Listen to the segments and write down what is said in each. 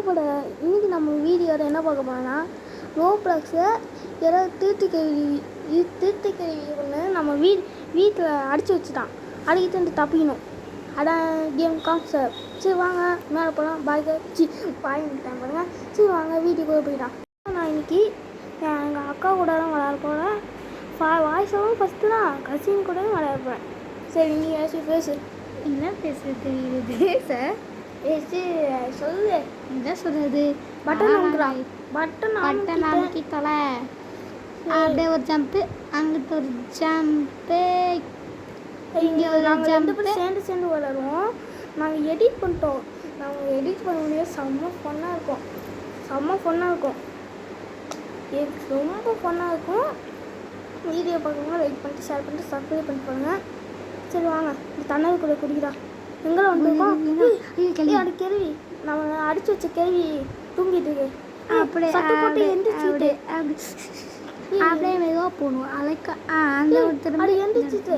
கூட இன்றைக்கி நம்ம வீடியோவில் என்ன பார்க்க போனோம்னா ரோப்ளாக்ஸில் யாராவது தீர்த்த கேள்வி ஒன்று நம்ம வீட்டில் அடித்து வச்சுட்டான். அடிக்கிட்டு வந்து தப்பிக்கணும். அதான் கேம் கான்செப்ட். சரி வாங்க மேலே போகலாம். பாய்ட்டான் பாருங்க. சரி வாங்க வீட்டுக்குள்ளே போயிட்டான். நான் இன்றைக்கி எங்கள் அக்கா கூடலாம் விளையாட போகிறேன். வாய்ஸாகவும் ஃபஸ்ட்டு தான் கசின் கூடவும் விளையாட போகிறேன். சரி நீங்கள் பேசு. என்ன பேசுறது? பேசு சொல்லு. என்ன சொல்றது? பட்டன் அமைக்கி தொலை. அப்படியே ஒரு ஜம்ப்பு, அங்கிட்ட ஒரு ஜம்ப்பு, இங்கே ஒரு ஜம்ப்பு. சேர்ந்து விளையாடுவோம். நாங்கள் எடிட் பண்ணிட்டோம். நாங்கள் எடிட் பண்ண முடியாது. செம்ம ஃபன்னாக இருக்கும். ரொம்ப ஃபன்னாக இருக்கும். வீடியோ பார்க்கணும். லைக் பண்ணிட்டு ஷேர் பண்ணிட்டு சப்ஸ்கிரைப் பண்ணிட்டு போங்க. சரி வாங்க. இந்த தண்ணீர் கூட குடிக்கிறா. எங்கே வந்துருக்கோம்? அது கேள்வி நம்ம அடிச்சு வச்ச கேள்வி தூங்கிட்டு இருக்கு. அப்படியே போட்டு எந்திரிச்சுட்டு அப்படியே மெதுவாக போகணும். அலைக்க அந்த ஒருத்தர் அது எந்திரிச்சிட்டு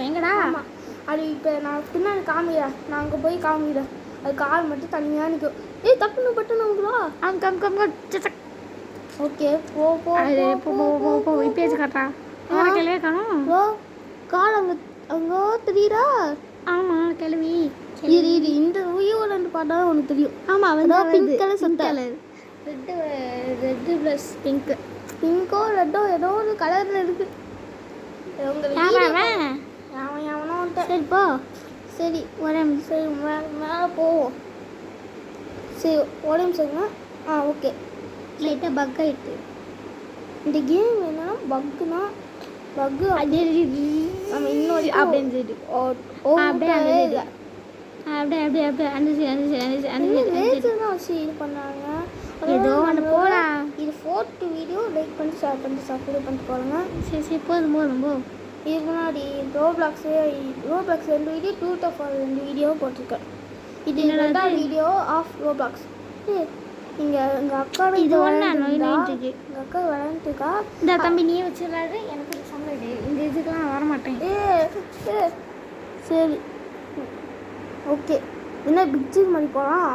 எங்கடா? ஆமாம். அது இப்போ நான் பின்னாடி காமிக்கிறேன். நான் அங்கே போய் காமிக்கிறேன். அது கால் மட்டும் தனியாக நிற்கும். தப்புன்னு பட்டு நமக்குலா ஓகே போ இப்பேச்சு காட்டா. கிளவியே காணும். கால் அங்கே தெரியுதா? ஆமாம் கிளவி. இது இந்த உயிரோலன்னு பார்த்தா உனக்கு தெரியும். ஆமாம் வந்து pink colour colour red plus பிங்கோ ரெட்டோ ஏதோ ஒரு கலரில் இருக்குது. எவனோ சரி போ. சரி சரி மேலே போவோம். சரி ஒரே நிமிஷங்க. ஓகே. லைட்டாக பக் ஆகிட்டு. இந்த கேம் என்னன்னா பக்கு அது நம்ம இன்னொரு அப்படின்னு சொல்லிட்டு வச்சு இது பண்ணாங்க. ஏதோ ஒன்று போகலாம். இது 4th வீடியோ. லைக் பண்ணிட்டு ஷேர் பண்ணிட்டு சப்ஸ்கிரைப் பண்ணிட்டு போடுங்க. சரி போதும் போ. இதுக்கு முன்னாடி ரோப்ளாக்ஸ் 2 வீடியோ 2 வீடியோ போட்டிருக்கேன். இது என்னோட வீடியோ ஆஃப் ரோப்ளாக்ஸ். இங்கே எங்கள் அக்கா இது ஒன்று எங்கள் அக்கா விளையாண்டுருக்கா. இந்த தம்பி நீ வச்சுருக்காரு. எனக்கு சம்பளம் இந்த இதுக்கெலாம் நான் வரமாட்டேன். சரி ஓகே. என்ன பிக்சர் மாதிரி போகலாம்.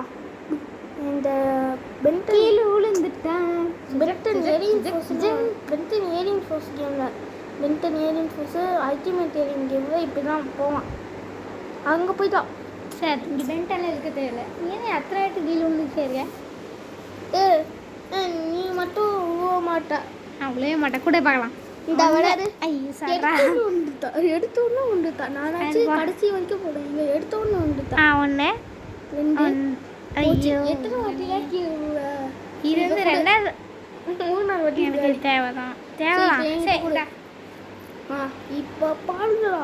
இந்த கீழே விழுந்துட்டேன். பென்டன் ஏரிங் ஃபோர்ஸ் கேமில் Ben 10 earring force ultimate earring கேமில் இப்படி தான் போவான். அங்கே போய்ட்டான். சரி இங்கே பென்டெல்லாம் இருக்க தேவையில்லை. ஏன் அத்தனை ஆயிட்டு கீழே விழுந்துச்சேரியா? நீ மட்டும் உழுவ மாட்டா. நான் உழைய மாட்டேன். கூட பார்க்கலாம். இந்த விளையாடு. எடுத்தோன்னு உண்டுதான். நானாச்சு கடைசி வரைக்கும் போடுவேன். இங்கே எடுத்தோன்னு உண்டுதான். 1 2 ஐயோ எத்தனை வாட்டிலாம் கீழே இருந்து 2 3 வாட்டி எனக்கு தேவைதான். சரி இப்போ பாடுங்களா?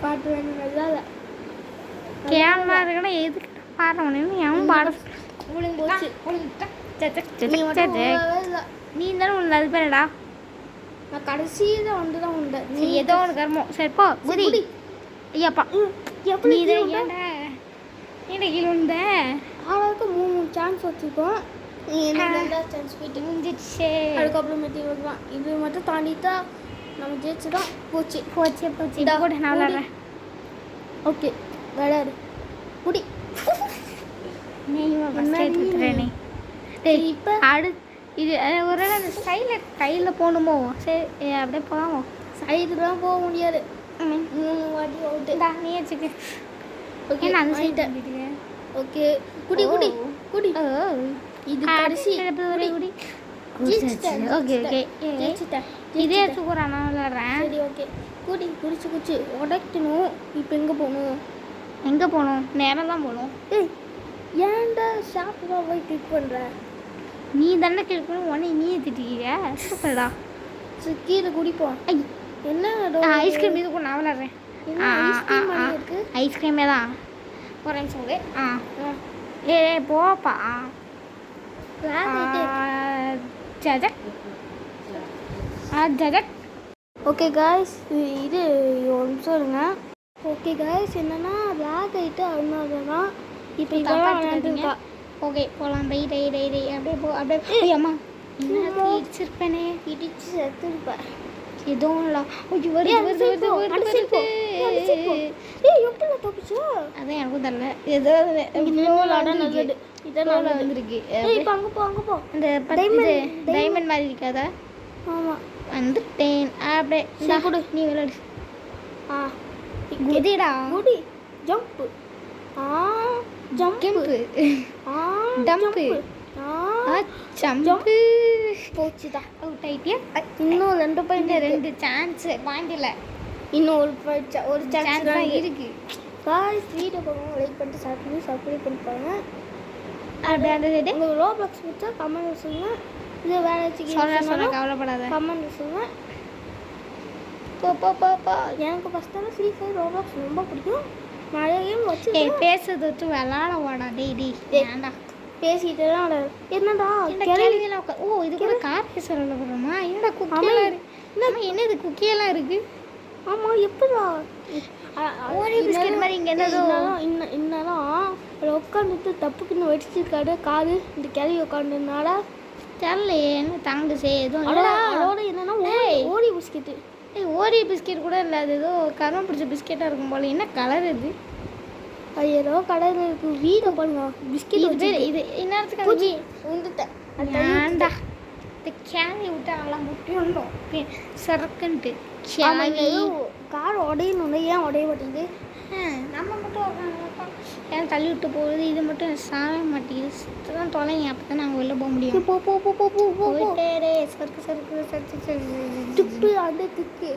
பாட்டு வேணும். நல்லா இல்லை கேமரா இருக்குன்னா எதுக்கு பாடுறவனு எவன் பாட போச்சு. நீ தானே உள்ள அது பேரடா. நான் கடைசியில் வந்து தான் உண்டு. நீ ஏதோ ஒன்று கர்மம். சரி போ குதி. ஐயாப்பா நீ ஏன்டா கீழே விழுந்த? ஆளாவுக்கு 3 சான்ஸ் வச்சுருக்கோம். நீ என்ன சான்ஸ் போயிட்டு முடிஞ்சிடுச்சு. அதுக்கப்புறமேட்டு வைக்கலாம். இது மட்டும் தாண்டிட்டா நம்ம ஜெயிச்சு தான். போச்சு கூட நான் விளாட்றேன். ஓகே விளையாடு. குடி. நீ இப்போ இது ஒரு அந்த ஸ்டைலில் கையில் போகணுமோ? சரி அப்படியே போகலாமோ? சைடுலாம் போக முடியாது. 3 வாட்டி அவுட்டு. நீ வச்சுக்க. ஓகே நான் ஓகே குடி. இது கடைசி குடி. ஓகே இதே எடுத்துக்கூறா. நான் விளாட்றேன். சரி ஓகே குடி. குடிச்சு உடைக்கணும். இப்போ எங்கே போகணும்? நேரம் தான் போகணும். ஏன்டா ஷாப்பு தான் போய் கிளிக் பண்ணுற? நீ தானே கேட்கணும். உடனே நீயே திட்டிக்கிறியா? சூப்பர்டா. கீழே குடிப்போம். என்ன ஐஸ்கிரீம் இது கூட நான் விளாட்றேன். ஐஸ்கிரீமே தான். ஒரு நிமிஷம். போப்பா. ஜஜக். ஓகே காய்ஸ் இது ஒரு நிமிஷம் இருங்க. ஓகே காய்ஸ் என்னன்னா லாக் ஆகிட்டு அதனால தான் இப்போ இதெல்லாம் விளையாண்டுருக்கா. ஓகே போகலாம். அப்படியே போ. அப்படியே அம்மா இடிச்சிருப்பேனே. இடிச்சு செத்துருப்பேன். எதுவும் இல்லை. எப்படி தப்பிச்சா? அதான் எனக்கும் தெரியல ஏதோ நல்லது இதான் நல்லது வந்துருக்கு இப்போ அங்கே போ அந்த டைமண்ட் மாதிரி இருக்காதா ஆமாம் வந்துட்டேன் அப்படியே இந்தா, கொடு. நீ விளையாடு ஆ குதிடா குடி ஜம்ப்பு ஜம்ப்பு கெம்பு டம்பு ஜம்பு போச்சுதா அவுட் ஆயிட்டியா இன்னும் 2 பாயிண்ட் ரெண்டு சான்ஸ் பாயிண்ட் இல்லை இன்னும் ஒரு சான்ஸ் சான்ஸ் தான் இருக்கு காய்ஸ் வீடியோ பார்க்கணும் லைக் பண்ணிட்டு சப்ஸ்கிரைப் பண்ணி பாருங்க அப்படியே அந்த சைடு உங்களுக்கு ரோப்ளாக்ஸ் பிடிச்சா கமெண்ட் சொல்லுங்கள் இது வேறு சொல்ல கவலைப்படாத கமெண்ட் சொல்லுங்கள் போ போ போ போ எனக்கு ஃபஸ்ட்டாக ஃப்ரீ ஃபயர் ரோப்ளாக்ஸ் ரொம்ப பிடிக்கும் நிறைய கேம் வச்சு ஏய் பேசுறது வச்சு விளாட வாடா டேய் ஏன்டா பேசிக்கிட்டு தான் என்னடா கேள்வியெல்லாம் ஓ இது கூட கார் பேச விளாடுறோமா என்னடா குக்கியெல்லாம் என்னது குக்கியெல்லாம் இருக்கு ஆமாம் எப்படா ஓரி பிஸ்கெட் மாதிரி இங்கே என்னதோ இன்னும் அதில் உட்காந்துட்டு தப்புக்குன்னு வெடிச்சிருக்காரு காது இந்த கிளவி உட்காந்துனால தெரியலையே என்ன தாங்க எதுவும் அதோட என்னன்னா ஓடி பிஸ்கெட்டு ஏய் ஓரி பிஸ்கெட் கூட இல்லை அது ஏதோ கரும பிடிச்ச பிஸ்கெட்டாக இருக்கும் போல என்ன கலர் இது அது ஏதோ கடையில் இருக்கு வீடை பாருங்க பிஸ்கெட் இது இது இந்நேரத்துக்கு பூஜி வந்துட்டேன் ஏன்டா இந்த கேனை விட்டு அதெல்லாம் முட்டியும் சரக்குன்ட்டு கார் உடையணும்ல ஏன் உடைய மாட்டேங்குது நம்ம மட்டும் ஏன் தள்ளி விட்டு போகுது இது மட்டும் சாவே மாட்டேங்குது சுத்தம் தொலைங்க அப்போ தான் நாங்கள் வெளில போக முடியும் போயிட்டே சருக்கு துப்பு அந்த துக்கு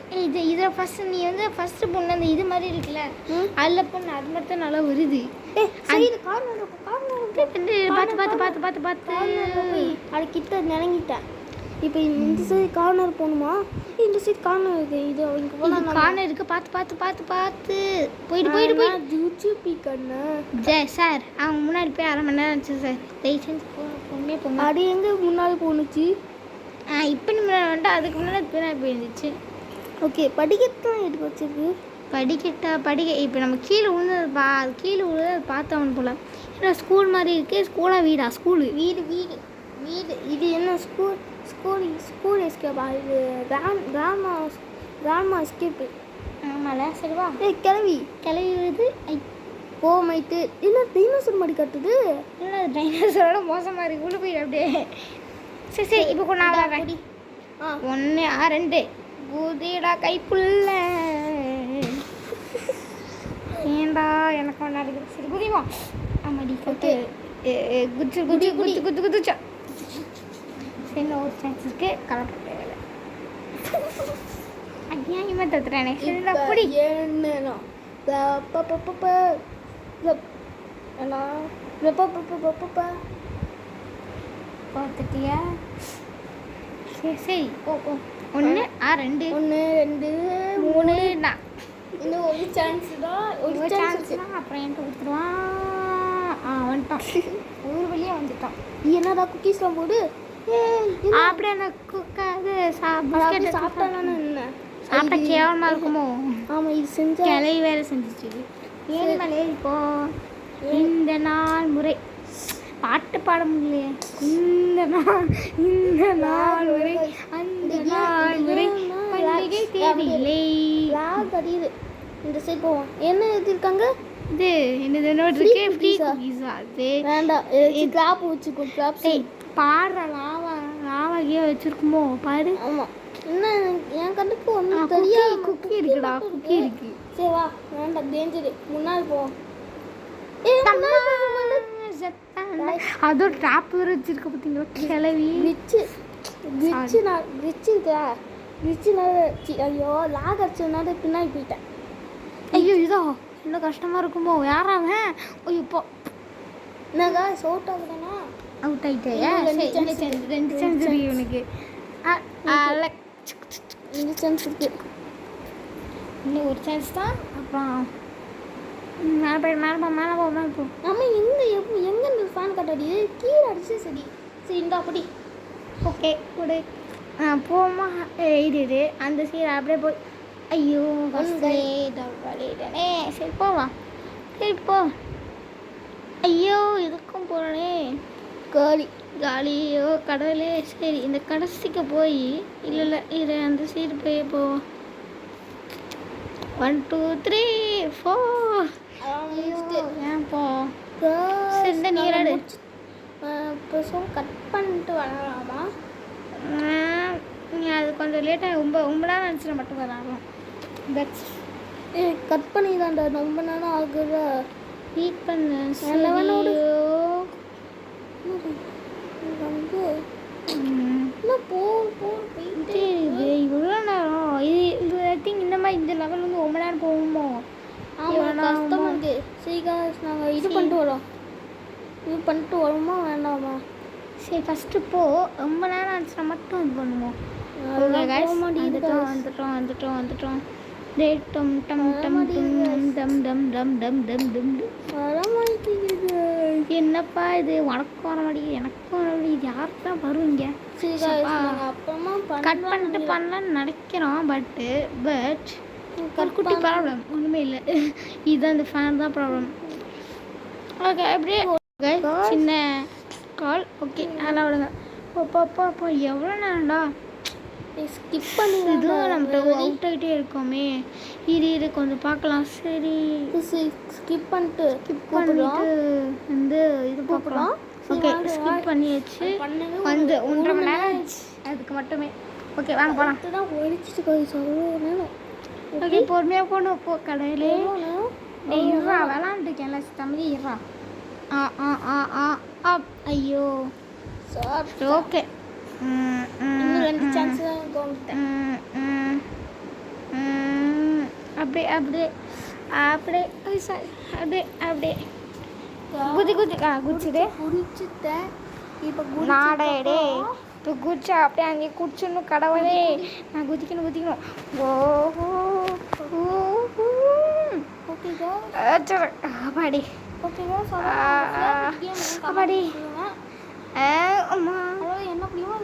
இதில் ஃபஸ்ட்டு நீ வந்து ஃபஸ்ட்டு பொண்ணு அந்த இது மாதிரி இருக்குல்ல அதில் பொண்ணு அது மட்டும் தான் நல்லா வருது பார்த்து அது கிட்ட நினைங்கிட்டேன் இப்போ இந்த சைடு கார்னர் போகணுமா இந்த சைடு கார்னர் இருக்கு இது இங்கே போனால் கார்னர் இருக்கு பார்த்து போயிட்டு ஜூச்சி கண்ணு சார் அவங்க முன்னாடி போய் 1/2 மணி நேரம் ஆச்சு சார் தயவு செஞ்சு பொண்ணே போங்க அது எங்கே முன்னாடி போணுச்சு இப்போ நீ முன்னாடி வந்துட்டு அதுக்கு முன்னாடி பின்னாடி போயிருந்துச்சு ஓகே படிக்கட்டுலாம் எடுத்து வச்சிருக்கு படிக்க இப்போ நம்ம கீழே விழுந்தது கீழே விழுந்தது பார்த்தவன் போல ஏன்னா ஸ்கூல் மாதிரி இருக்கு ஸ்கூலா வீடா ஸ்கூலு வீடு இது என்ன ஸ்கூல் எஸ்கேப்பா இது கிராமா எஸ்கேப்பு ஆமால சரிவா கிளவி விழுது போமைட்டு என்ன டைனோசர் மாதிரி கட்டுது இல்லை டைனோசரோட மோசமாக இருக்கு உள்ள போயிடு அப்படியே சரி இப்போ கொண்டு நான் 1 2 குதிடா கைப்புள்ள ஏண்டா எனக்கு கொண்டாடுது சரி குதிவா ஆமாடி கட்டு குதிச்சா சரி ஒரு சான்ஸ் இருக்கு கலப்பட்டு அநியாயமாக தத்துறானே சரிடா புடி பார்த்துட்டியா சரி ஓ 1 2 3 இன்னும் ஒரு சான்ஸ் தான் ஒரு சான்ஸ் தான் அப்புறம் என்கிட்ட கொடுத்துருவான் வந்துட்டான் ஒரு வழியாக வந்துட்டான் என்னடா குக்கீஸ்லாம் போடு அப்படியே அந்த குக்காது சாப்பிட்டானு என்ன சாப்பிட்டா கேவலமாக இருக்குமோ ஆமாம் இது செஞ்ச கிளை வேலை செஞ்சிச்சு ஏன் மேலே இப்போ இந்த நாள் முறை பாட்டு பாட முடியலையே இந்த நாள் முறை அந்த நாள் முறை பண்டிகை தேவையில்லை தெரியுது இந்த சைட் போவோம் என்ன எழுதிருக்காங்க இது என்னது நோட் இருக்கு ஃப்ரீ குக்கீஸா அது வேண்டாம் கிளாப் வச்சுக்கோ கிளாப் பாடுற லாவாகியே வச்சிருக்குமோ பாரு ஆமாம் என்ன என் கண்ணுக்கு ஒன்றும் தெரியாது குக்கி இருக்குடா குக்கி இருக்கு சரி வா வேண்டாம் டேஞ்சரு முன்னாடி போவோம் அதோட ட்ராப் வேறு வச்சிருக்க பார்த்தீங்களா கிளவி ஐயோ லாக் அடிச்சதுனால பின்னாடி போயிட்டேன் ஐயோ இதோ இன்னும் கஷ்டமாக இருக்குமோ யாராவன் ஐயோ இப்போ என்னங்க சோட் ஆகுதானா அவுட் ஆகிட்டேயா 2 சான்ஸ் இருக்கு இவனுக்கு இந்த சான்ஸ் இருக்கு இன்னும் ஒரு சான்ஸ் தான் அப்புறம் மேலே போ நம்ம எங்கே இந்த ஃபேன் கட்டாடி கீழே அடிச்சு சரி இந்த அப்படி ஓகே கொடு போமா இது அந்த சீரை அப்படியே போய் ஐயோ வலிட்டனே சரி போவா சரி போ ஐயோ இதுக்கும் போகிறனே காலியோ கடவுளே சரி இந்த கடைசிக்கு போய் இல்லை இது அந்த சீடு போய் போவோம் 1 2 3 4 ஸோ கட் பண்ணிட்டு வரலாமா? அது கொஞ்சம் லேட்டாக ரொம்ப நேரம் நினச்சிட மட்டும் விளாடலாம். பட் கட் பண்ணி தான்டா ரொம்ப நேரம் ஆகுதா? ஹீட் பண்ண நல்லவனோடு. சரியோ. வந்து இன்னும் போயிட்டே இது இவ்வளோ நேரம் இது ஐ திங்க் இந்த மாதிரி இந்த லெவல் வந்து ரொம்ப நேரம் போகுமோ? ஆமாம், கஷ்டமாக இருக்கு. சரி காய்ஸ், நாங்கள் இது பண்ணிட்டு வரோம். இது பண்ணிட்டு வருமா வேண்டாமா? சரி ஃபஸ்ட்டு போ. ரொம்ப நேரம் ஆச்சுன்னா மட்டும் இது பண்ணுவோம். அதெல்லாம் guys, போக மாட்டேங்குது guys. வந்துட்டோம். டேய் டம் டம் டம் டம் டம் டம் டம் டம் டம் டம். வர மாட்டேங்குது. என்னப்பா இது? உனக்கும் வர மாட்டேங்குது, எனக்கும் வர மாட்டேங்குது. யாருக்கு தான் வருவீங்க? சரி guys, நாங்கள் அப்புறமா கட் பண்ணிட்டு பண்ணலான்னு நினைக்கிறோம். பட் ஒரு குட்டி ப்ராப்ளம் ஒன்றுமே இல்லை. இதுதான் இந்த ஃபேன் தான் ப்ராப்ளம். ஓகே அப்படியே சின்ன கால். ஓகே அதெல்லாம் விடுங்க. அப்போ எவ்வளோ நேரம்டா ஸ்கிப் பண்ணி இதுவும் நம்மகிட்ட அவுட் ஆகிட்டே இருக்கோமே. இது கொஞ்சம் பார்க்கலாம். சரி ஸ்கிப் பண்ணிட்டு வந்து இது பார்க்கலாம். ஓகே ஸ்கிப் பண்ணியாச்சு. வந்து 1.5 மணி நேரம் ஆச்சு அதுக்கு மட்டுமே. ஓகே வாங்க போகலாம். தான் ஒழிச்சிட்டு போய் சொல்லணும். ஓகே பொறுமையாக கொண்டு போ கடையிலே. இருறா விளாண்டுருக்கேன்ல தம்பி, இருறா. ஐயோ ஓகே. இன்னும் 2 சான்ஸ் தான் கொடுத்தேன். அப்படியே குதிச்சுட்டு குடிச்சுட்டேன். இப்போ நாடே இப்போ குதிச்சா அப்படியே அங்கேயே குடிச்சிடணும். கடவுளே நான் குதிக்கணும். ஓகேக்கா அப்பாடி அப்பாடி அம்மா என்ன புரியுமா?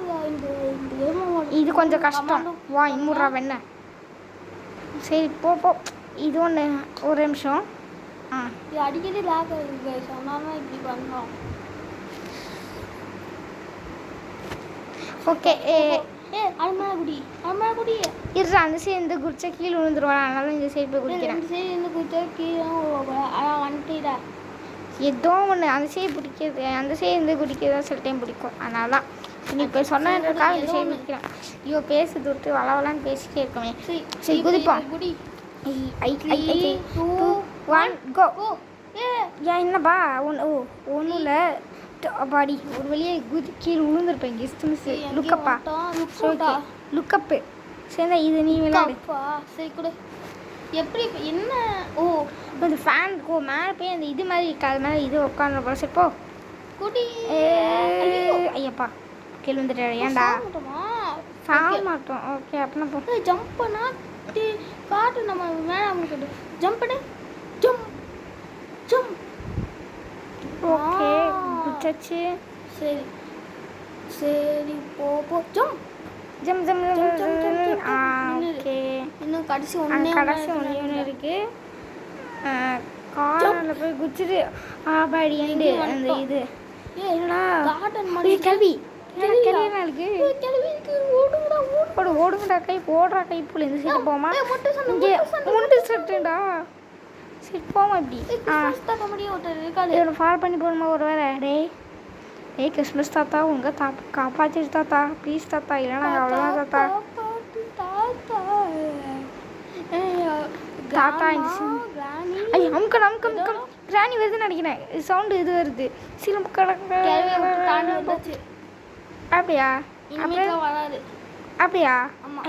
இது கொஞ்சம் கஷ்டம். வா இம்முடுறா வெண்ண. சரி போ. இது ஒன்று ஒரு நிமிஷம். இது அடிக்கடி லாக் ஆகுது சொன்னாலும் இப்படி பண்ணோம். ஓகே அருமையா குடி இருறா. அந்த சைடு இந்த குடிச்சா கீழே விழுந்துருவான். அதனால இந்த சைடு போய் குடிக்கிறேன். சரி இந்த குடிச்சா கீழே வந்துட்டா. ஏதோ ஒன்று அந்த சைடு பிடிக்கிறது, அந்த சைடு இருந்து குடிக்கிறது சில டைம் பிடிக்கும். அதனால தான் நீ இப்போ சொன்னதுக்காக இந்த சைடு பிடிக்கிறேன். ஐயோ பேசுறது விட்டு வளவலான்னு பேசிட்டே இருக்கோமே. சரி குதிப்போம். 2 1 கோ. ஏன் என்னப்பா ஒன்றும் இல்லை பாடி ஒரு வழியே கீழே விழுந்துருப்பேன். கெஸ்ட் மிஸ் லுக்கப்பு சரி இது நீ விளையாடு. சரி கூட எப்படி என்ன அந்த ஃபேன் மேலே போய் அந்த இது மாதிரி அது மேலே இது உட்காந்துருப்போம். சரி போ குடி. ஐயப்பா கீழே வந்துட்டு ஏன்டா சாக மாட்டோம். ஓகே அப்படின்னா போ. ஜம்ப் பண்ணா காட்டு நம்ம மேலே அவங்களுக்கு ஜம்ப் பண்ணு. ஜம்ப் ஓகே குடிச்சாச்சு. சரி போ ஜம்ப். ஓகே இன்னும் கடைசி ஒன்று இருக்கு. காரில் போய் குச்சிட்டு பாடி அந்த இது என்னடா கல்வி ஓடுங்கடா கை போடுறா கை போல இந்த சைடு போமா. இங்கே முண்டு சட்டுடா. சரி போமா இப்படி ஃபாலோ பண்ணி போகணுமா ஒரு வேலை. டேய் கிறிஸ்மஸ் தாத்தா உங்கள் காப்பாற்றிடு தாத்தா ப்ளீஸ் தாத்தா. இல்லைனா அவ்வளோதான் தாத்தா ஐயோ அமுக்கம் கிராணி வருதுன்னு நினைக்கிறேன். சவுண்டு இது வருது. சிலம்பு அப்படியா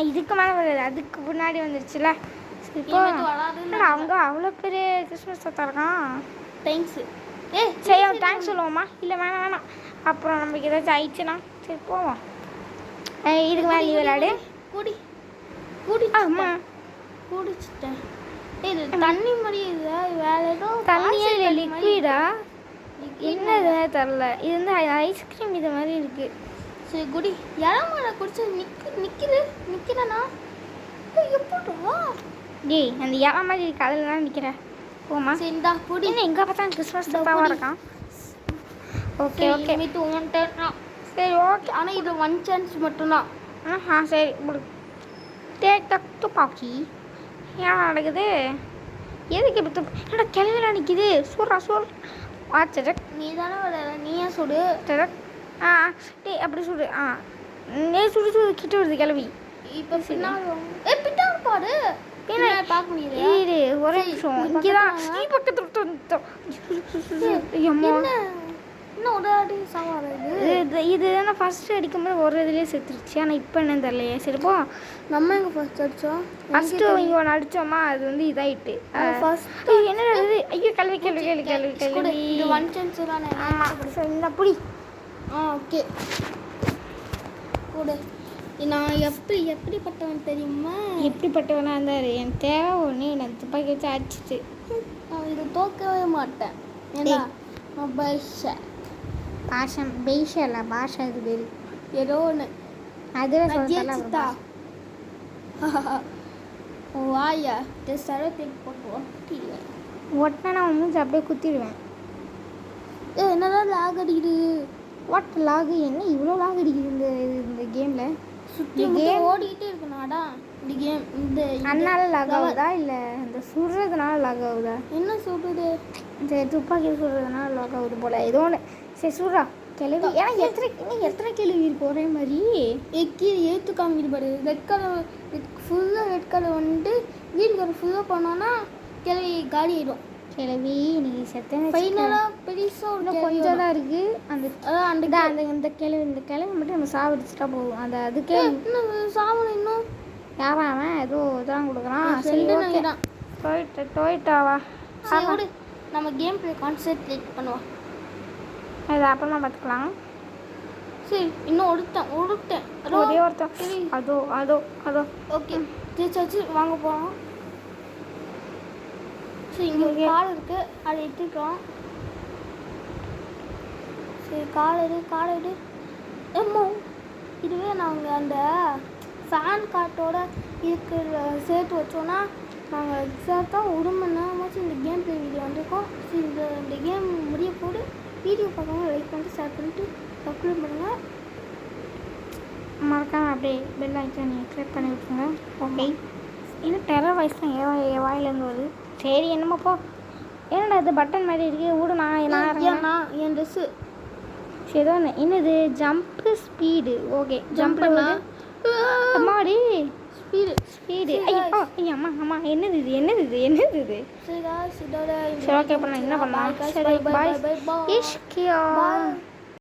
இதுக்கு மேலே வராது. அதுக்கு முன்னாடி வந்துருச்சுல. இப்போ அவங்க அவ்வளோ பெரிய கிறிஸ்மஸ் தாத்தா இருக்கான். தேங்க்ஸ். சரி அவன் தேங்க்ஸ் சொல்லுவோமா? இல்லை வேணாம் அப்புறம் நம்மளுக்கு ஏதாச்சும் ஆயிடுச்சுன்னா சரி போவோம். இதுக்கு மேலே நீ விளையாடு. ஆமா குடிச்சிட்டேன். இது தண்ணி மாதிரி வேற ஏதோ தண்ணியே இல்லை லிக்விடா என்னது தெரில. இது வந்து ஐஸ்கிரீம் இது மாதிரி இருக்கு. சரி குடி. இளமலை குடிச்சு நிற்கிறேண்ணா எப்படா? டேய் அந்த இலை மாதிரி இருக்கு அதில் தான் நிற்கிறேன். போமா சரிந்தா குடி. என்ன எங்கே பார்த்தா கிறிஸ்மஸ் தாத்தாவாக இருக்கான். ஓகே மீட்டு 1 டர்ன். சரி ஓகே ஆனால் இது 1 சான்ஸ் மட்டும்தான். சரி டேக் துப்பாக்கி ஏன் நடக்குது? எதுக்கு இப்போ என்னடா கிளவிலாம் நிற்கிது? சூட்ரா வாட்சடக் நீ தானே நீயே சுடு. ஆ டேய் அப்படி சுடு. நே சுடு சுடு கிட்ட வருது கிளவி. இப்போ பின்னாடி பாரு. பின்னாடி பார்க்க முடியல. இரு ஒரே நிமிஷம். இங்கே தான் நீ பக்கத்து என்ன இன்னும் ஒரு அடி சாவாது இது தானே ஃபர்ஸ்ட் அடிக்கும்போது ஒரு இதுலேயே செத்துருச்சு. ஆனால் இப்போ என்னன்னு தெரியலையே. சரிப்போ நம்ம எங்கே ஃபர்ஸ்ட் அடித்தோம்? ஃபஸ்ட்டு இங்கே ஒன்று அடித்தோமா அது வந்து இதாகிட்டு ஃபர்ஸ்ட் என்ன இது? ஐயோ கல்வி கல்வி கல்வி கல்வி கல்வி இது ஒன் சான்ஸ் தானே. ஆமாம் சரி இந்த புடி. ஓகே கூட நான் எப்படிப்பட்டவன் தெரியுமா? எப்படிப்பட்டவனா இருந்தார் என் தேவை ஒன்று நான் துப்பாக்கி வச்சு அடிச்சிட்டு நான் இதை தோக்கவே மாட்டேன். ஏன்னா நான் பைஷா பாஷம் பெய்ஷா இல்லை பாஷா இது பேர் ஏதோ ஒன்று அதுவே ஜெயிச்சுட்டா. வாயா சரத்தை போட்டு ஒட்டிடுவேன். ஒட்டினா நான் மூஞ்சி அப்படியே குத்திடுவேன். என்னதான் லாக் அடிக்குது? What log? என்ன இவ்வளோ லாக் அடிக்குது இந்த கேமில்? சுற்றி ஓடிக்கிட்டே இருக்கணாடா இந்த கேம். இந்த அதனால லாக் ஆகுதா இல்லை இந்த சுடுறதுனால லாக் ஆகுதா? என்ன சொல்லுது? இந்த துப்பாக்கி சுடுறதுனால லாக் ஆகுது போல் ஏதோ ஒன்று. சரி சுடுறா கிளவி. ஏன்னா எத்தனை கிளவி இருக்கு ஒரே மாதிரி? கீழே ஏற்று காமிக்கிட்டு பாரு. ரெட் கலர் ஃபுல்லாக ரெட் கலர் வந்துட்டு வீட்டுக்கு ஃபுல்லாக போனோன்னா கிளவி காலி ஆயிடும். கிளவி நீ செத்தன ஃபைனலாக பெருசாக இன்னும் கொஞ்சம் தான் இருக்குது. அந்த இந்த கிளவி மட்டும் நம்ம சாவடிச்சிட்டா போதும். அந்த அதுக்கே இன்னும் சாவணும். இன்னும் யாரா அவன் ஏதோ இதெல்லாம் கொடுக்குறான். சரி ஓகே தான் டொய்ட்டாவா சரி விடு. நம்ம கேம் பிளே கான்சென்ட்ரேட் பண்ணுவோம். அது அப்புறமா பார்த்துக்கலாம். சரி இன்னும் ஒருத்தன் ஒரே ஒருத்தன் அதோ ஓகே ஜெயிச்சாச்சு. வாங்க போகிறோம். சரி இங்கே ஒரு கால் இருக்குது, அதை எடுத்துக்கிறோம். சரி காலை எடு. எம்மோ இதுவே நாங்கள் அந்த ஃபேன் கார்ட்டோட இருக்கிற சேர்த்து வச்சோன்னா நாங்கள் எக்ஸாக்டாக 1 மணி நேரமாச்சும் இந்த கேம் ப்ளே வீடியோ வந்திருக்கோம். சரி இந்த கேம் முடிய போடு. வீடியோ பார்க்கணும் லைக் பண்ணிட்டு ஷேர் பண்ணிட்டு சப்ஸ்கிரைப் பண்ணுங்கள். மறக்காமல் அப்படியே பெல் ஐக்கான் நீங்கள் கிளிக் பண்ணி விட்டுருங்க. ஓகே இன்னும் டெரர் வாய்ஸ் தான் என் வாயிலேருந்து வருது. சரி என்னம்மா போ. என்னடா இது பட்டன் மாதிரி இருக்குது? விடு நான் என் ட்ரெஸ்ஸு சரி ஏதோ ஒன்று. என்னது ஜம்ப்பு ஸ்பீடு? ஓகே ஜம்ப் அம்மாடி ஸ்பீடு ஐயோ அம்மா என்னது இது? சரி ஓகே பண்ண என்ன பண்ணலாம்? சரி பாய்.